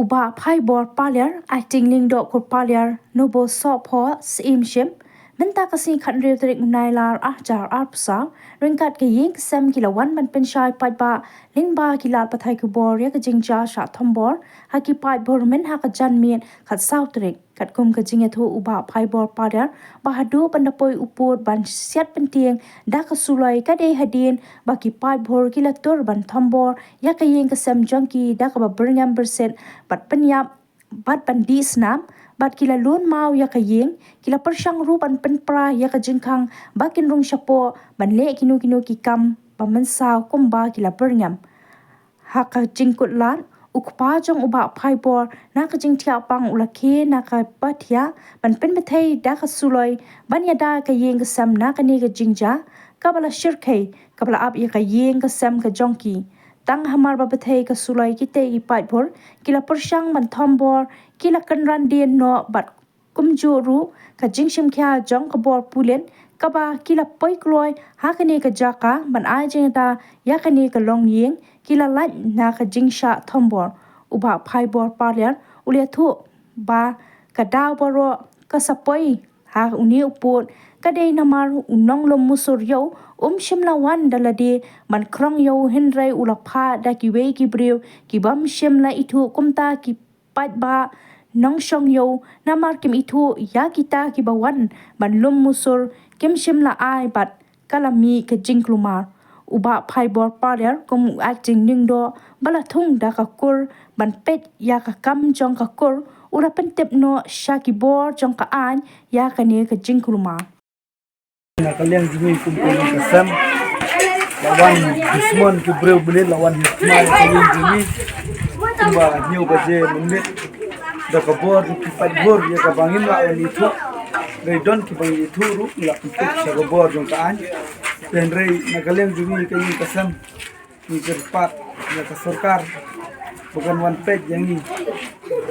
uba phai bor palyar acting ling do kur palyar nobo so pho sim shim menta kasi khan rew trik nailar jar arpsa ringkat ke ying sam kilawan man pen shai pat ba ling ba kilat pathai ku bor ya ka jingja sha thombor haki pat bor men ha ka jan mien khat sau trik kat kum ka jinge thu uba phai bor palyar ba hadu pandapoi upur ban siat penting da ka sulai ka de hadin ba ki pat bor kilatur ban thombor ya ka ying ka sam jangki da ka ba berngam berset bat penyap bat pandi snam bat kila lun mau ya ka yeng kila persyang ru ban penpra ya ka jingkhang bakin rung syapo ban le kinu ki kam pamensau kumba kila berngam ha ka jingkut lan ukpa jong uba phai bor na ka jing thia pang ulakhe na ka pathia ban pen bethei da ka suloi ban ya da ka yeng ka sam na ka ni ka jingja kabala shirkai kabala ab ya ka yeng ka sam ka jongki tang hamar ba bethei ka suloi ki te i pai bor kila persyang ban thombor kila kanran dien no bat kumju ru ka jingshim kya jong ka bor pulen kaba kila poi kloi ha ka ni ka jaka ban ai jeng da ya ka ni ka long yeng kila lat na ka jingsha thombor uba phai bor palyar ulia thu ba ka daw boro ka sapoi ha uni upot kadai namar unong lom musur yo shimla wan dalade man krong yo henrai ulapha da ki wei ki brew ki bam shimla itu kumta ki pat ba nong shong yo namar kim itu ya kita ki bawan ban lom musur kim shimla ai bat kalami ka jingklumar uba phai bor palyar kum acting ningdo bala thung da ka kur ban pet ya ka kam jong ka kur ura pentep no shaki bor jong ka an ya ka ne ka jingklumar na kalian jumi kumpul ka sam lawan Usman ki brew beli lawan Hikmah kalian jumi kumba new baje menit da ka bor ki pat bor ya ka bangin la ni thu rei don ki bang itu ru la ki sa ka bor jong ka an pen rei na kalian jumi kalian ka sam ni kerpat ya ka sarkar bukan one page yang ni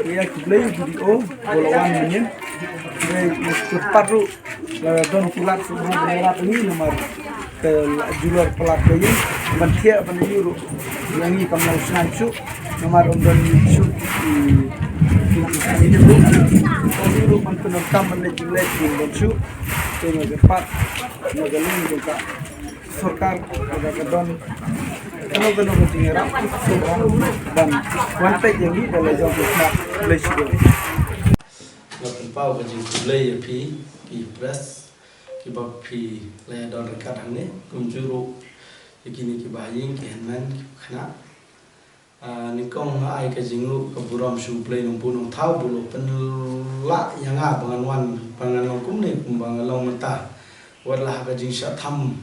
ya ki play video bolawan menit rei kerpat ru don kilat sebelum merat ini nomor ke jual pelat ini bantia pada euro yang ini kamu senangsu nomor don su ini bu euro man penonton menjelek don su dengan cepat magaling juga sarkar ada don kalau benar benar dan one page yang ini kalau jauh besar boleh sih Ngapin pau ka jing play pi ki press ki ba pi le don rekat hang kum juru ikini ki baying ki henman ki khana ni kong ai ka jingu ka buram shu play nong bu nong thau bu lo pen la yanga bangan wan bangan long kum ne kum bangan long mata wala ka jing sha tham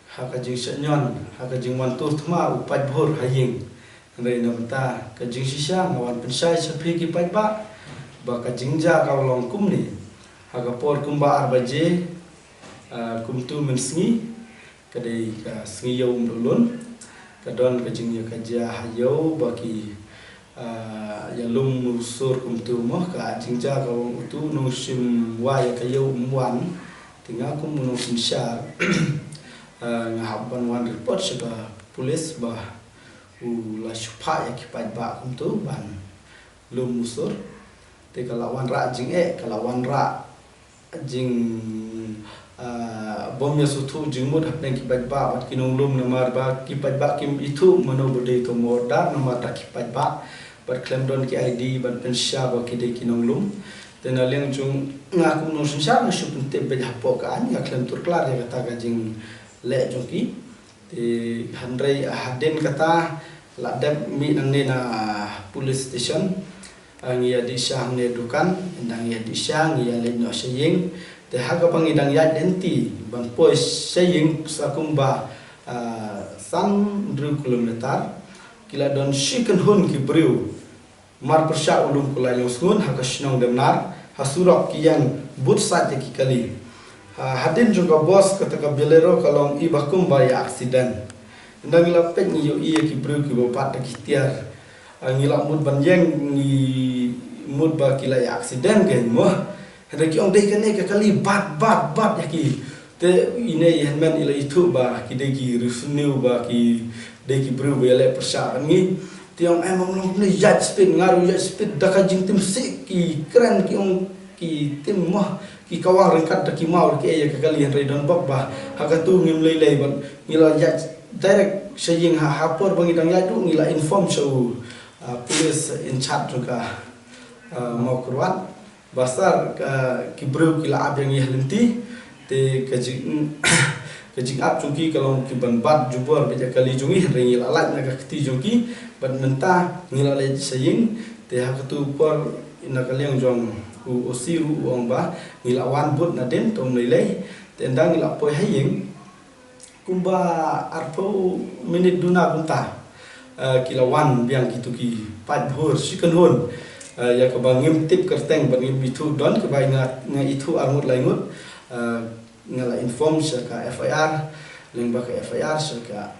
ha ka jing sha nyon ha ka jing wan tu thma upat bhor haying re na mata ka jing shisha ngawan pen sai sa phi ki pat ba baka jingja kau long kum ni haga por kumba arbaje kum tu mensngi kadai ka sngi yo mdulun kadon ka jingya ka ja hayo baki ya lum musur kum tu moh ka jingja kau tu no sim wa ya ka yo mwan tinga kum no sim sha ngahaban wan report sega polis ba u la shpa ya ki pat ba kum tu ban lum musur te kalawan ra jing kalawan ra jing bomnya sutu jing mud hap nang kipat ba wat kinong lum namar ba kipat ba kim itu mano bode to moda namar ta kipat ba bat klem don ki id ban pensha ba ki de kinong lum te na leng chung nga kum no sha na shu te be hapo ka an ya klem tur klar ya kata ka jing le jong ki te handrai haden kata la dep mi nang ne na police station ngia di syang ne dukan ndang ya di syang ya le no saying te haga pangidang ya denti ban poi saying sakumba san 2 kilometer kila don shikan hun ki brew mar persya ulum kula yung sun haga shnong demnar hasurok kiyan but sa ki kali hadin juga bos ketika belero kalong ibakumba ya accident ndang la pet ni yo iya ki brew ki bopat ki tiar ngilak mud banjeng ni mud ba kila ya accident gen mo hada ki ong dei kan ke kali bat ya ki te ine yemen ila itu ba ki de ki rusniu ba ki de ki bru ba le persya ni tiang emang long ni yat speed ngaru yat speed dah kajing tim sik ki keren ki ong ki tim mah ki kawang rengkat dah ki mau ki ya kalian redon bak bah hakatu ngim lei ban ngila yat direct saying hapor bangidang yat du ngila inform show police in charge juga mau keruan basar ki bro ki la abang ya lenti te kajing ap jungki kalau ki ban bat jubor beja kali jungi ringi lalat naga keti jungki ban menta ngila le saying te hakatu por ina kaliang jong u osiru ong ba ngila wan but na den tom lei te ndang ngila poi haying kumba arpo minit duna bunta kila wan biang kitu ki pat bhur sikan hon ya ka bangim tip kerteng bangim bitu don ka bai nga itu armut laingut ngala inform syaka FIR lengba ka FIR syaka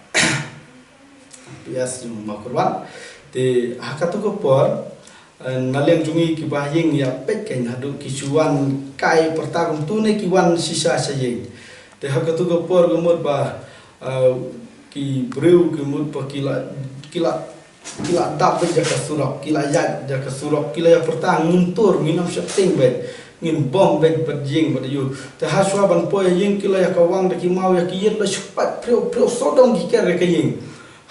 PS makurwan te hakatu ko por naleng jungi ki bahying ya pet ken hadu kicuan kai pertagum tune ki wan sisa sayeng te hakatu ko por gumut ba ki breu ki mut pa kila dap jaka surok kila yat jaka surok kila ya pertang muntur minam syapting bet ngin bom bet berjing pada you te haswa ban poy ying kila ya kawang de ki mau ya ki yet la cepat pro sodong ki ker ke ying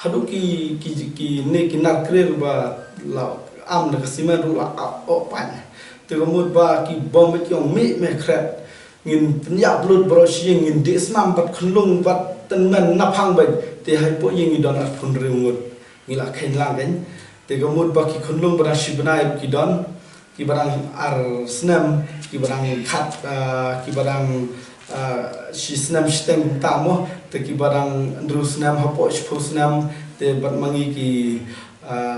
hadu ki ne ki nak krer ba la am de kasiman ru la opan te gemut ba ki bom bet yong me kret ngin penyap blut broshing ngin desmam bat khunlung bat tenmen napang bet te hai po ying idon at khun reungut ngila khain lang kan te gemut ba ki khunlung bara shibnai ki don ki barang ar snam ki barang khat ki barang si snam stem tamo te ki barang andru snam hapo shpo snam te bat mangi ki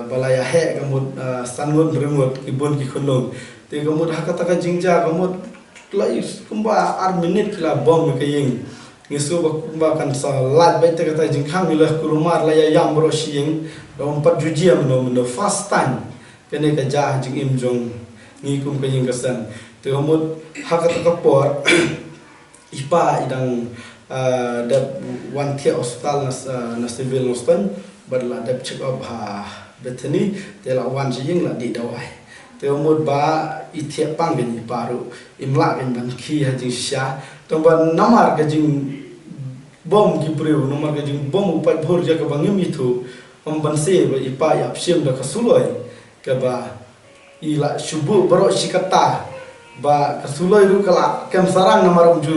balaya he gamut sangun remut ki bon ki khulung te gamut hakata ka jingja gamut lai kumba ar minute kila bom ke ying ngisu ba kan salat baita kata jingkhang milah kulumar laya yam bro shing dom pat jujiam no fast time kene ka ja jing im jong ni kum ka ying kasan te homot hakata ka por ipa idang da one tier hospital na civil hospital badla da check up ha bethani te la wan jing la di dawai te homot ba ithia pang ni paru imla gen ban khi ha jing sha to ban namar ka jing bom ki preu namar ka jing bom upai bhor ja ka bangim itu ban se ba ipa yap sim da ka suloi ka ba ila subuh baro sikata ba kasuloi ru kala kem sarang namar ju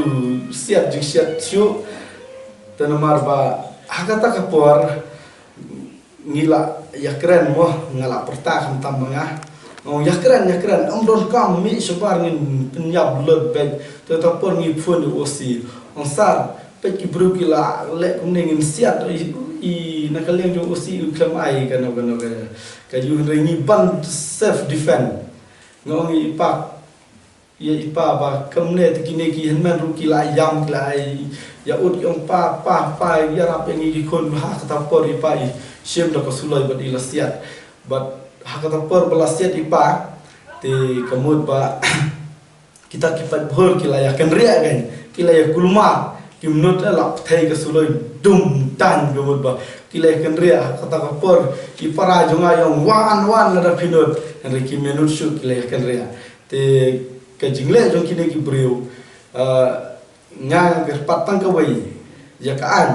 siat jing siat syu tanamar ba hakata ka por ngila ya keren mo ngala perta kam tamanga oh ya keren om don kam mi sebar ngin penyap lebek tetapor ngi phun osi on sar pe ki bru kila le kum ngin siat i nakaleng jo osi uklam ai kana ka yu ringi ban self defense ngong ipa ya ipa ba kamne tikine ki henman ru kila yam kila ya ut yong pa ya rap ngi kon ha kata por ipa i shem da ko sulai bad ilasiat but ha kata por belasiat ipa te kamut ba kita kipat bhor kila ya kan ria kan kila ya kulma kimnot la thai ka sulai dum tan gamut ba kila kan ria kata kapor ipara jonga yang wan la pinot henry kimenut shu kila kan ria te ka jingle jong kine ki breu nga ka patang ka wai ya ka an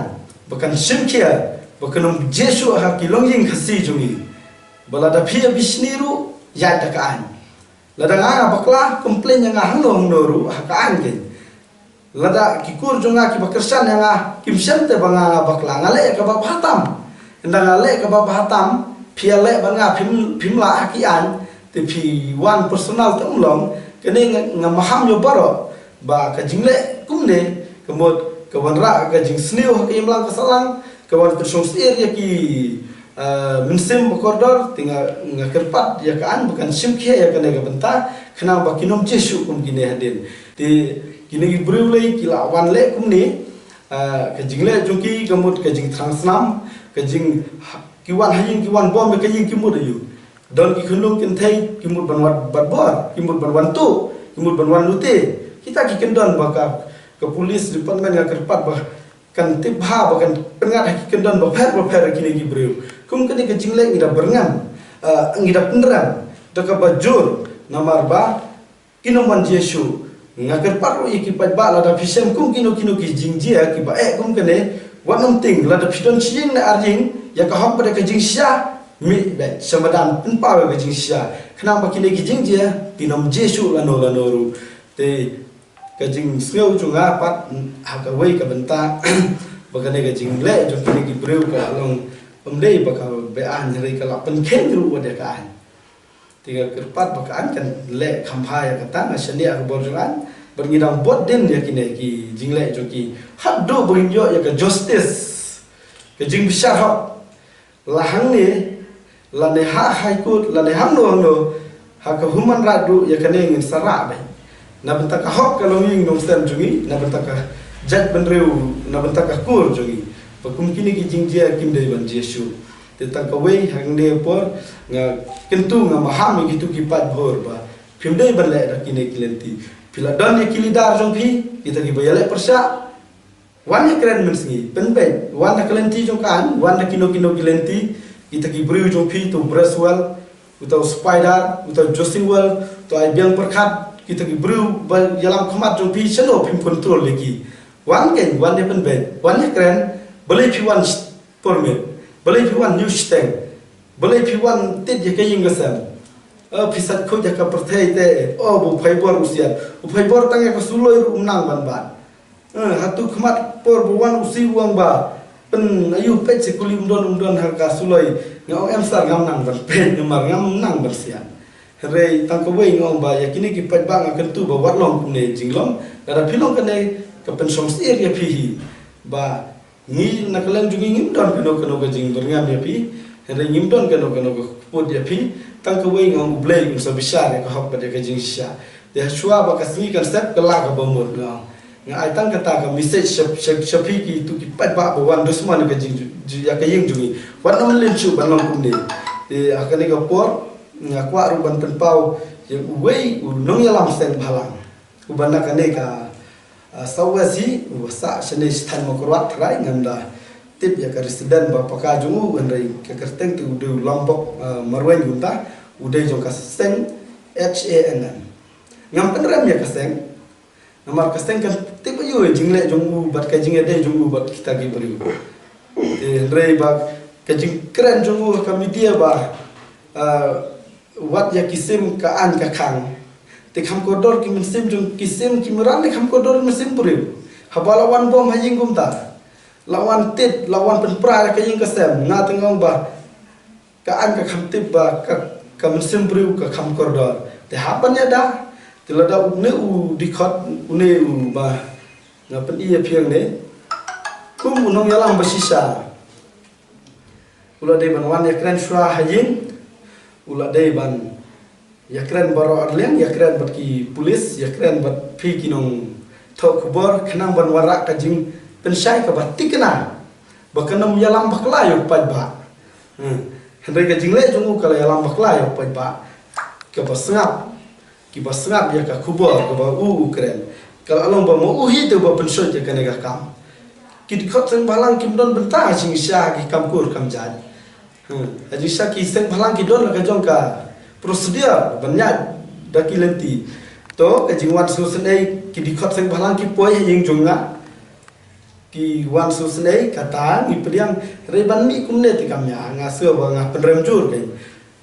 bakan simkia bakan jesu ha kilong ying khasi jongi bala da phia bisniru ya da ka an la da nga bakla komplain nga hangno noru ha ka an ke lada kikur jonga ki bakersan nga kimsem te banga bakla ngale ka ba hatam ndang ngale ka ba hatam phiale banga phimla akian te phi one personal te umlong kene nga maham yo baro ba ka jingle kumne kemot kawanra ka jing sneu ka imlang kasalang kawan tersos area ki minsim bakordor tinga nga kerpat ya kan bukan simkhe ya kana ga benta khna ba kinom jesu kum kine hadin te kini ki brulei kila wan le kumni ka jingle jungki kamut ka jing transnam ka jing kiwan haying kiwan bom ka jing kimut ayu don ki khunung kin thai kimut banwat badbor kimut banwan tu kimut banwan lute kita ki kendon baka ke polis department ga kerpat bah kan tibha bakan pengat hakikan dan bapher kini gibreu kum kini ke jingle ngira berngam ngira penderam daka bajur namar ba kinoman Yesu ngaker paru iki ba lada pisem kum kino ki jingjia ki ba kum kene wanum ting lada pidon ching na arjing ya ka hok pada ke jingsya mi be samadan penpa ke jingsya kenapa kini ki jingjia kinom Yesu lanoru te kajing sngau chunga pat haka wei ka benta bagane kajing le jong kini ki breu ka long pemdei baka be an ri ka la pen ken ru wada ka an tiga kerpat baka an kan le khampa ya kata ngasani ak borjuan berngidang bot din ya kini ki jing le jong ki haddo boinjo ya ka justice kajing bisa hak lahang ni la ne ha haikut la ne hang no haka human right du ya kane ngin sara bai na bentaka hok kalau ying dong stem jungi na bentaka jat benreu na bentaka kur jungi pakum kini ki jingjia kim dei ban Yesu tentang kawei hang de por nga kentu nga mahami gitu ki pat bor ba pim dei ban le da kini kilenti pila don ye kilidar jong pi kita ki bayale persa wan ye keren mensingi penbe wan da kilenti jong kan wan da kino kilenti kita ki breu jong pi to braswal utau spider utau josingwal to ai biang perkat kita ki brew jalan khamat jong pi chano pim control lagi wan ken wan de pen ben wan ye kren boleh pi wan permit boleh pi wan new steng boleh pi wan tit ye kaying gasam pisat ko ja ka perthai te bu phai bor usia phai bor tang ka suloi nang ban ban hatu khamat por bu wan usi uang ba pen ayu pet sekuli umdon har ka suloi ngau em sar ngam nang ban pen ngam nang ban sia rei tang ko wei ngong ba ya kini ki pat ba nga kentu ba wat long ne jinglom da philong kane ka pen som sir ya phi ba ni nakalan jungi ngim don kano ka jing berngam ya phi rei ngim don kano ka put ya phi tang ko wei ngong blai ngum so bisar ka hok ba de ka jing sha de shua ba ka sni kan step ka la ka ba mur ngong nga ai tang kata ka message shapi ki tu ki pat ba wan dusman ka jing ya ka ying jungi wat nam len chu ban long kum ne de akane ka por nga kwa ruban penpau yang uwei unong yalam sen balang ubana kane ka sawasi wasa sene stan mokrwat rai ngamda tip ya ka resident ba paka jungu andai ka kerteng tu de lombok marwen junta udai jong ka seng HANN ngam penram ya ka seng namar ka seng kan tip ayo jingle jungu bat ka jingle de jungu bat kita gi beri rei ba ka jing keren jungu ka media ba wat ya kisim ka an ka khang te kham kodor ki mesim jung kisim ki meran le kham kodor mesim puri habalawan bom hajing gumta lawan tit lawan penpra ka ying ka sem nga tengong ba ka an ka kham tip ba ka mesim puri ka kham kodor te hapan ya da te lada ne u dikhot une u ba nga pen iya phiang ne kum unong yalang basisa ula de banwan ya kren shwa hajing ula dei ban ya keren baro arlen ya keren bat ki polis ya keren bat phi kinong thok khubor khnang ban warak ka jing pensai ka bat tikna bakanam yalam bakla yo pad ba hendai ka jingle jungu kala yalam bakla yo pad ba ka basngap ki basngap ya ka khubor ka ba keren kala along ba mo uhi tu ba pensoi je kana ka kam ki dikhot sang balang kim don benta sing sha ki kamkur kam jaj Haji Syaki seng balang ki don la ka jong ka prosedur banyak daki lenti to ka jingwan susnei ki dikhot seng balang ki poi ying jonga ki wan susnei kata ni priang reban mi kumne ti kamya nga se ba nga penrem jur kai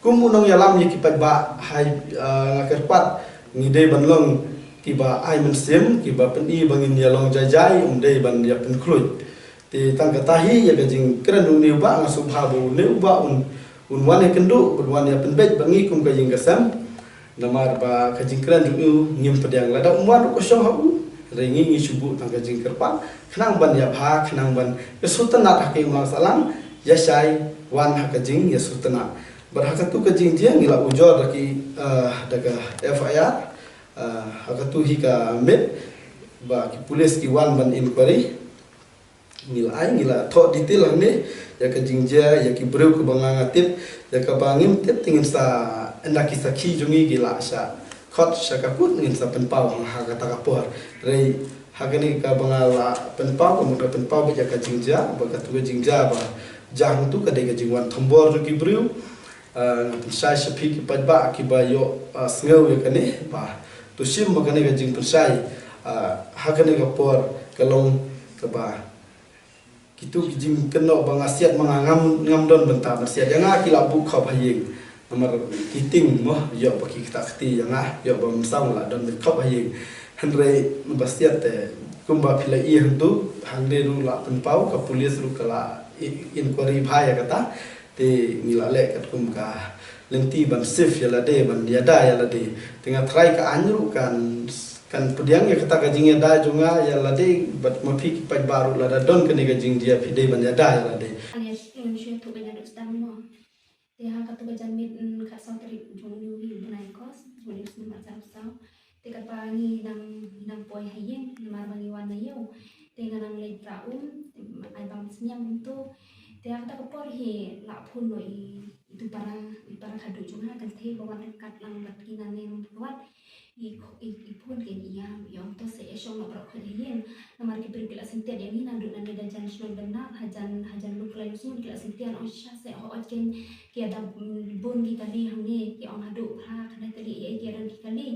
kum unong yalam ye ki pat ba hai nga kerpat ni dei ban long ki ba ai men sim ki ba pen i bangin yalong jajai dei ban ya pen khlut ti tang katahi ya gajing keren ni ba nga subha bu ne ba un wan kendu wan ya penbej bangi kum gajing gasam namar ba gajing keren du ngim pedang lada umwan ko syong habu rengi ngi subu tang gajing kerpan khnang ban ya pha khnang ban sutana ta ke ulang salam ya sai wan ha gajing ya sutana berhakatu gajing dia ngila ujor daki daga FIR hakatu hi ka met ba ki polis ki wan ban inquiry ngila tho detail ne ya ka jingja ya ki breu ko bangangatip ya ka bangim tip tingin sa endaki sakhi jungi gila sa khot sa ka put ngin sa penpau ha ka ta ka por rei hakani ka bangala penpau ka penpau ba ka jingja ba ka tu jingja ba jang tu ka de ka jingwan thambor ki briu sai shapi ki padba ki ba yo sngew ya kane ba tu sim ba kane ka jing persai hakani ka por kalong ka ba kitu ki jing keno ba ngasiat mangangam ngam don benta bersiat yang akila bu kha bhayeng nomor kiting mo yo ba ki takti yang yo ba msang la don kha bhayeng Henry Bastiat kumba pila I hentu hangde ru la penpau ka polis ru kala inquiry bhaya kata te ngila le kat kum ka lenti ban sif ya lade ban diada ya lade tengah try ka anyu kan pediang ya kata ka jing da junga ya lade bat mapi ki pai baru lada don ka nega jing dia pide ban diada ya lade alias insyaallah tu banyak sedang mo dia kata bajan mit ka sa teri jung yu bunai kos jung yu macam sao Tika pangi nang poi hayeng namar bangi wana yau tenga nang lei traum ai bang senyam tu dia kata kepor hi la pun no itu para kadu cuma kan te bawan kat lang lat kinan nem buat i pun ke iya yang to se esong no brok hayeng namar ki pergila sintia dia ni nandu nan da jan shnon benar hajan lu klaim sun kila sintia on sha se ho ken ki ada bun ki kali hamni ki on hadu ha kana tadi ai ki ran ki kali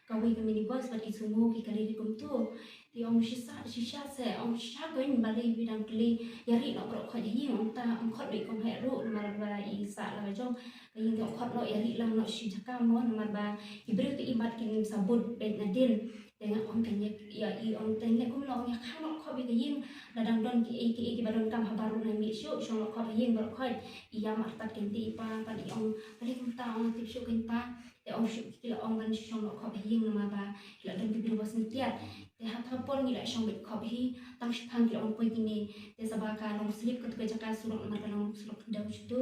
kawai kami ni bos pati semua ki kali di kumtu di om sisa se om shagoin bali bidang kali yari no bro khaji hi om ta om khot bi kom heru namar ba I sa la jong yin om khot no yari lang no shi jaka mo namar ba ibri ki imat kin sabut ben nadin dengan om tanya ya I om tanya kum no nya khang no khot bi yin ladang don ki baron kam habaru na mi syu shong no khot yin bro khot iya marta kin ti pa di om bali kum ta om tip syu kin pa ya om syu kila om kan shong no khot yin nama ba kila don ki bi bos nitiat ya hatha por ngi la shong bit khot hi tang shthang ki om poi kini ya sabaka long slip ke tu jaka surok nama long surok daw situ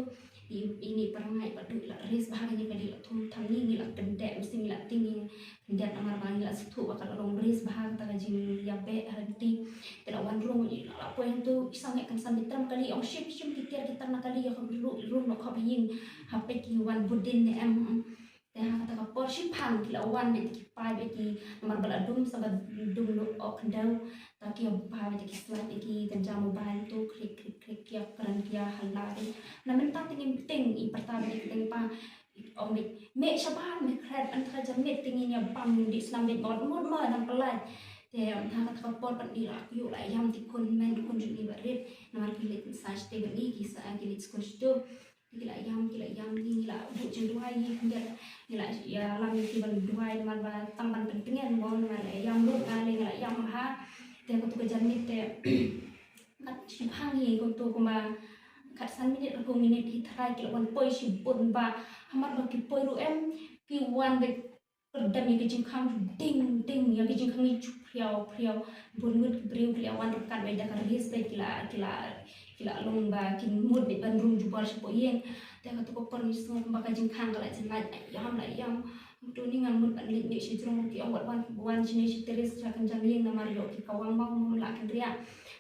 ini perangai padu la ris bahaganya kali la thum tham ni la kendek mesti ni la tinggi kendek amar bang la situ bakal long ris bahag ta jing ya be hanti tela wan rong la po yang tu sangai kan sambitram kali ong ship kitir kita nakali ya rum no khop yin hape ki wan budin ne em teh kata ka por shipang kila wan be ki pai be ki amar bala dum sabad dum no ok daw ta ki ba be ki slide ki ganja mobile tu klik ya peran kia halari na mentang tingin ting I pertama ni ting pa om me shaban me kred an tra jam net tingin ya pam di islam be god mod ma nang pelai te om tha ka por pan di la yu la yam ti kun men kun ni barit na mar ki let sa ste ni ki sa ki let skosh tu kila yam ni la bu jen duai ni kila ya lam ki ban duai man ba tamban pentingan mo na la yam lu ka le la yam ha te ko tu jan ni te kat shibhang hi ko tu ko ma kat san minit ko minit hi thai kila wan poi shi bun ba hamar ba ki poi ru em ki wan de perdam ni jing khang ding ya ki jing khang ni chu priau bun mut breu kila wan kan ba da ka ris be kila lomba kin mud be ban rum jubal sipo yen te ka to ko por ni so ba ka jing khang kala jen la yam tu ni ngan mud ban lit ni si trong ki ong wan jini si teres sa kan jam yen na mario ki kawang bang mo la kan ria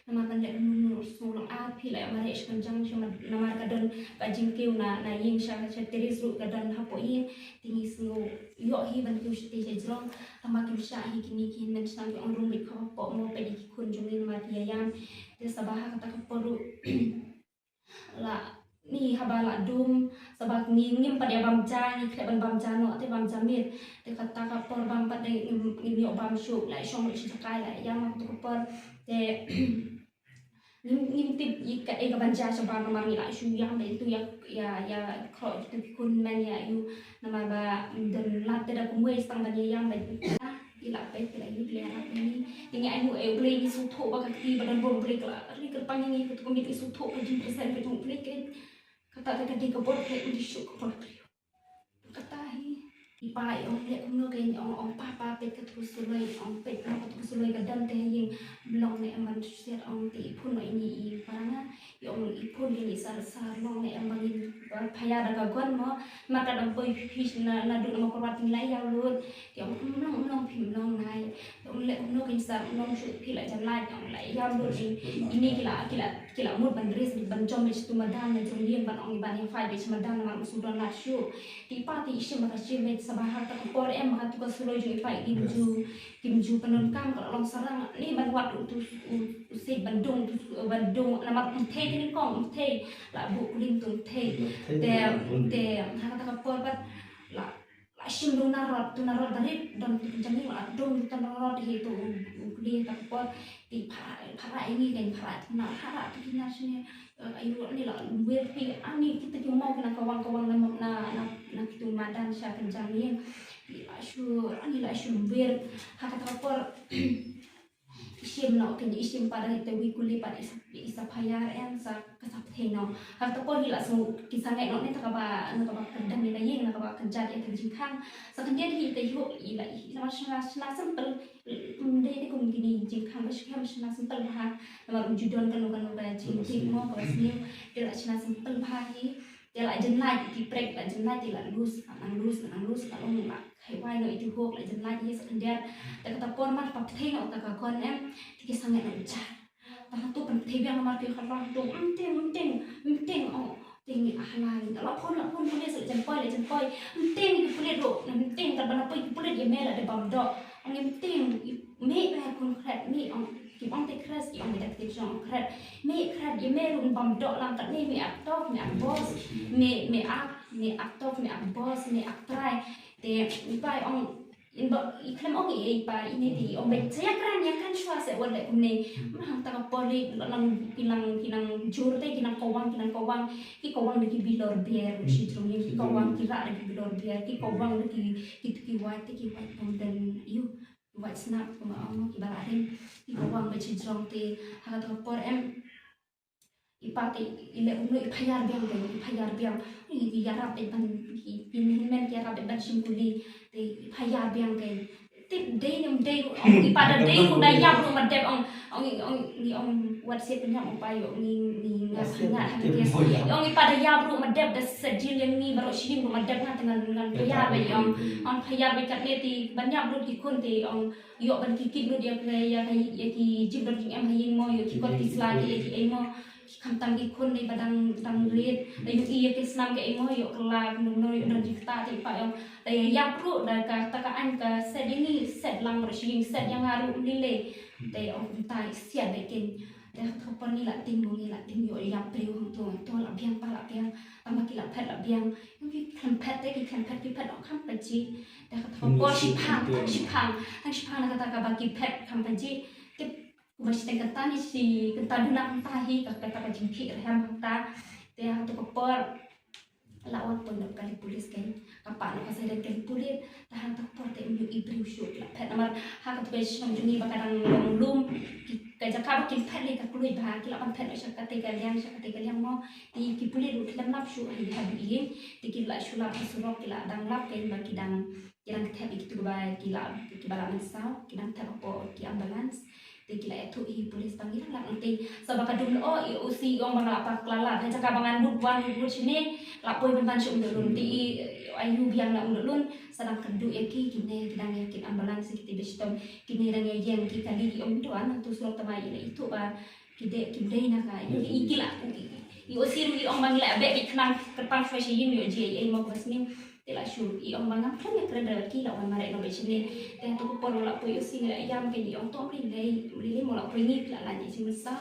nama kan lek nu so long a pi la mare kan jang so na mar ka don ba jing kiu na yin sha cha teres ru ka dan ha po yen tingi so yo hi ban kiu si te jong tama ki sha hi kini kin nan sang ong rum bi ko po mo pe di kun jong ni ma ti yam te sabaha kata ka poru la ni habala dum sabak ngim pada bamja ni kre ban bamja no te bamja mir te kata ka por bam pada ngim yo bam shu la shong chi kai la yang to por te ngim tip ikat e ka banja sa bam mar ni la shu yang itu ya kro itu kun men ya yu nama ba dan la te da kumwe stang ban yang ba ila pe kila yu le ra ni ini ayu e ble ni su tho ba ka ti ba dan bom ble kala ri ka pang ni ko mi ti su tho ka jin persen ka jong ble ke kata ka di ka bor ke di shu ko bor kata hi ipa ong le kum no ke ong pa pe ka tu su le ong pe ka tu su le ka dam te yin long ne man se ong ti phun no ni I paranga ong I phun ni sa long ne man ni phaya da ka gon mo ma ka dam poi fish na du mo ko wat ni lai ya lu ong long phim long nai ong le kum no ke sa long shu ki la jan lai ong lai ya lu ini kila mud ban res ban jom me tu madan na jong yin ban ong ban fai be madan ma su don la shu ti pa ti shi ma ka shi me sa sabahar tak por maka tu kasulo jo ipai kimju penunkam kalau long sarang ni banwat tu si Bandung nama teh ni kong teh la bu kuling tu teh te haka tak por bat la sim tu narot dari dan jami la dong tu narot itu kuling tak por di para ini kan para tu kina sini ayu ni lah pi ani kita cuma kena kawan-kawan na kita madan sya kenjami ani lah ber haka tapor isim na oke isim pada kita wikuli pada isa payar sa kasap teno haka tapor hila su kisangai no ni takaba kedang ni lain nakaba kerja ya kerjingkang sekendian kita yu ila sama sempel ndai ko gini jingkang basyam sna sempel ha namar judon kan ba jingking mo kasni dia sna sempel ha hi dia la jenlai di prek la jenlai dia la lus kalau mak hai no itu hok la jenlai dia sekendian tak kata por mar pa theng tak ka kon em ti sangat na jar ta tu penting yang mar pi khalah tu penting oh tinggi ahlan la pon punya sejempoi penting itu punya do penting kan bana poi punya dia mela de bam do ang penting me ba kun khat me ang ki bang te kras ki ang dak te jong khat me khat dia me run bam do lang kat ni me ak tok me ak boss me ak tok me ak boss me ak try te pai ang iklam ong pa ini di om baik saya kan shwa se wala kumne mahang ta poli lang pinang jur te kinang kawang ki kawang de ki bilor bier si trung ki kawang ki ra de ki bilor bier ki kawang de ki white pom dan you white snap kuma ong ki balarin ki kawang be si trung te ha ta por em ipate ile umno ipayar biang ki yarap e ban ki pinmen ki yarap e ban simpuli te payar biang ke tip day ipada day ko dayap no madep ong whatsapp nya ong payo ni ngasna ong ipada yap ro madep da sejil yang ni baro shin ro madep dengan payar be ong payar be kat ti banyak ro ki kun te ong yo ban ki kid ro dia ya ki jib ro em hayin mo yo ki kot ti slagi ki emo kamtang di kun di badang red da yu iya ke snam ke emo yo kala no yo dan dikta ti pa yo da ya pro da ka takaan ka set ini set lang rashing set yang haru lile da yo ta sia de ken da khapon ni la ting yo ya priu to la biang pa la biang ama ki la phat la biang yo ki kan phat ki phat kham pa ji da khapon shi phang na ka ta ka ba ki phat kham pa ji masih kata ni si kata dunang tahi kata jingki reham kata dia tu kopor lawan pun kali polis kan apa nak saya kali polis tahan tak pot te mu ibriu shoot la pet namar ha ka tu besh juni bakarang lum ka jaka bakin pet le ka kului ba ki la pan pet sya kate kalian mo ti ki polis ru lam lap shu hi habi ti ki la shula surok ki la dang lap kan ba ki dang tap itu ba ki bala mensau ki dang tap po ki ambulance kila itu polis panggil lah nanti sebab kadung usi orang bangla apa kelala dan cakap bangan bud sini lapoi bentan sum dulun ti ayu biang nak dulun sedang kedu yaki kini kidang yakin ambulans kita bestom kini dang yang ki kali tuan tu surat tamai itu ba kide nak ikila usi ru orang bangla be kenang kerpang fashion yo je mau pasni tela shu ong bangam kan ya keren ki la wan mare no be chine te tu ko por la po yo sing la yam ke di ong to ri le mo la pringi la la ni sing sa